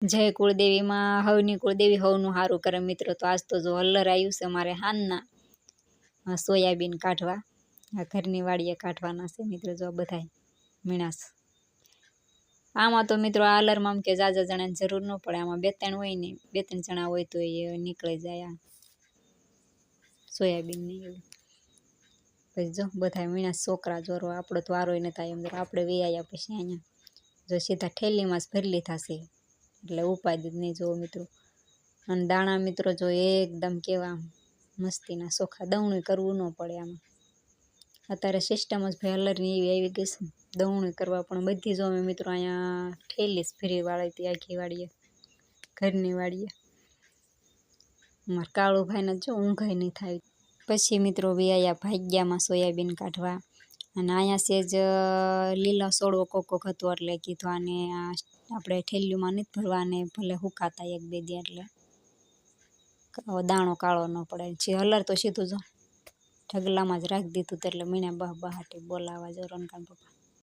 જય કુળદેવીમાં હવની કુળદેવી હવનું સારું કરે મિત્રો. તો આજ તો જો હલ્લર આવ્યું છે અમારે હાનના સોયાબીન કાઢવા. આ ઘરની વાડીએ કાઢવાના છે મિત્રો. જો બધાય મીણાસ આમાં તો મિત્રો આ હલરમાં આમ કે જાજા જણાની જરૂર ન પડે. આમાં બે ત્રણ હોય ને, બે ત્રણ જણા હોય તો એ નીકળી જાય આ સોયાબીન ને એવું. પછી જો બધા મીણાસ છોકરા જોરો આપણો તો વારો નથી થાય. એમ આપણે વે આવ્યા પછી અહીંયા જો સીધા ઠેલીમાં જ ભરી લીધા છે. એટલે ઉપાધિ જ નહીં જોવો મિત્રો. અને દાણા મિત્રો જો એકદમ કેવા મસ્તીના ચોખા. દવણું કરવું ન પડે આમાં. અત્યારે સિસ્ટમ જ ભાઈ હલરની એવી આવી ગઈ છે. દવણું કરવા પણ બધી જો અમે મિત્રો અહીંયા ઠેલી જ ફરી વાળી હતી આખી વાડીએ, ઘરની વાડીએ. અમારા કાળુભાઈને જો ઊંઘાઈ નહીં થાય. પછી મિત્રો વ્યાયા ભાગ્યામાં સોયાબીન કાઢવા. અને અહીંયા છે જ લીલા સોડવો કોક હતો એટલે કીધું આને આપણે ઠેલીમાં નથી ભરવાને, ભલે હુકાતા એક બે દી એટલે દાણો કાળો ન પડે. જે હલર તો સીધું જો ઢગલામાં જ રાખી દીધું. એટલે મીણા બહાટી બોલાવા જો રનકાન પપ્પા.